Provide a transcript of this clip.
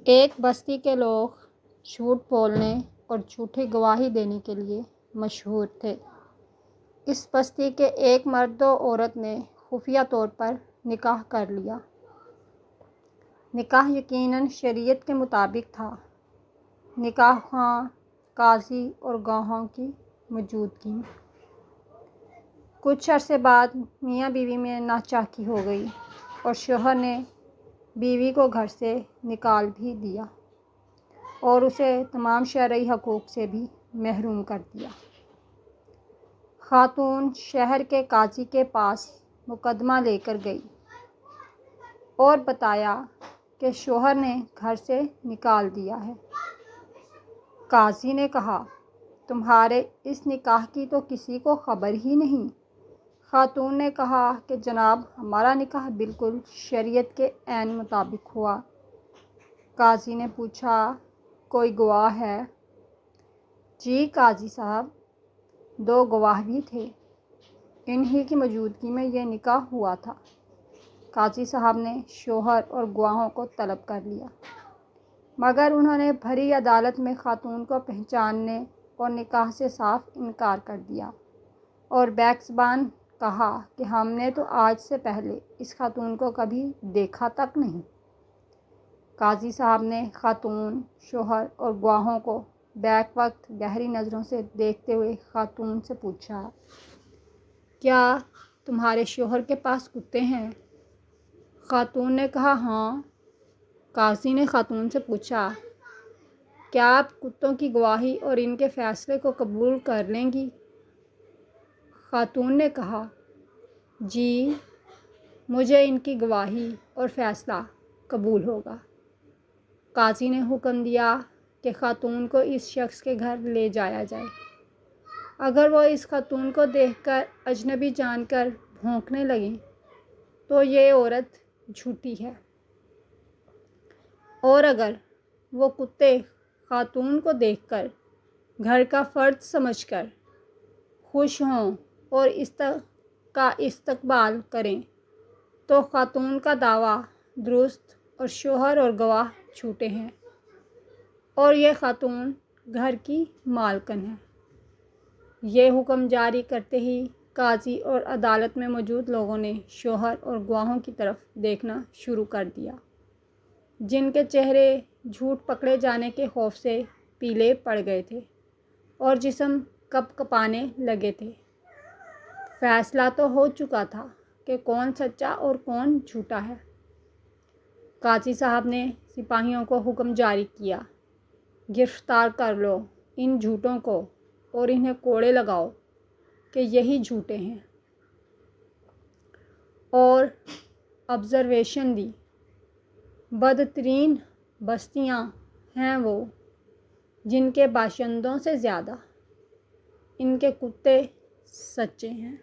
ایک بستی کے لوگ جھوٹ بولنے اور جھوٹی گواہی دینے کے لیے مشہور تھے۔ اس بستی کے ایک مرد و عورت نے خفیہ طور پر نکاح کر لیا۔ نکاح یقیناً شریعت کے مطابق تھا۔ نکاح خواں، قاضی اور گواہوں کی موجودگی میں۔ کچھ عرصے بعد میاں بیوی میں ناچاکی ہو گئی اور شوہر نے بیوی کو گھر سے نکال بھی دیا اور اسے تمام شرعی حقوق سے بھی محروم کر دیا۔ خاتون شہر کے قاضی کے پاس مقدمہ لے کر گئی اور بتایا کہ شوہر نے گھر سے نکال دیا ہے۔ قاضی نے کہا، تمہارے اس نکاح کی تو کسی کو خبر ہی نہیں۔ خاتون نے کہا کہ جناب، ہمارا نکاح بالکل شریعت کے عین مطابق ہوا۔ قاضی نے پوچھا، کوئی گواہ ہے؟ جی قاضی صاحب، 2 گواہ بھی تھے، انہی کی موجودگی میں یہ نکاح ہوا تھا۔ قاضی صاحب نے شوہر اور گواہوں کو طلب کر لیا، مگر انہوں نے بھری عدالت میں خاتون کو پہچاننے اور نکاح سے صاف انکار کر دیا اور بیک زبان کہا کہ ہم نے تو آج سے پہلے اس خاتون کو کبھی دیکھا تک نہیں۔ قاضی صاحب نے خاتون، شوہر اور گواہوں کو بیک وقت گہری نظروں سے دیکھتے ہوئے خاتون سے پوچھا، کیا تمہارے شوہر کے پاس کتے ہیں؟ خاتون نے کہا، ہاں۔ قاضی نے خاتون سے پوچھا، کیا آپ کتوں کی گواہی اور ان کے فیصلے کو قبول کر لیں گی؟ خاتون نے کہا، جی، مجھے ان کی گواہی اور فیصلہ قبول ہوگا۔ قاضی نے حکم دیا کہ خاتون کو اس شخص کے گھر لے جایا جائے۔ اگر وہ اس خاتون کو دیکھ کر اجنبی جان کر بھونکنے لگیں تو یہ عورت جھوٹی ہے، اور اگر وہ کتے خاتون کو دیکھ کر گھر کا فرد سمجھ کر خوش ہوں اور کا استقبال کریں تو خاتون کا دعویٰ درست اور شوہر اور گواہ جھوٹے ہیں، اور یہ خاتون گھر کی مالکن ہے۔ یہ حکم جاری کرتے ہی قاضی اور عدالت میں موجود لوگوں نے شوہر اور گواہوں کی طرف دیکھنا شروع کر دیا، جن کے چہرے جھوٹ پکڑے جانے کے خوف سے پیلے پڑ گئے تھے اور جسم کپ کپانے لگے تھے۔ فیصلہ تو ہو چکا تھا کہ کون سچا اور کون جھوٹا ہے۔ قاضی صاحب نے سپاہیوں کو حکم جاری کیا، گرفتار کر لو ان جھوٹوں کو اور انہیں کوڑے لگاؤ کہ یہی جھوٹے ہیں، اور آبزرویشن دی، بدترین بستیاں ہیں وہ جن کے باشندوں سے زیادہ ان کے کتے سچے ہیں۔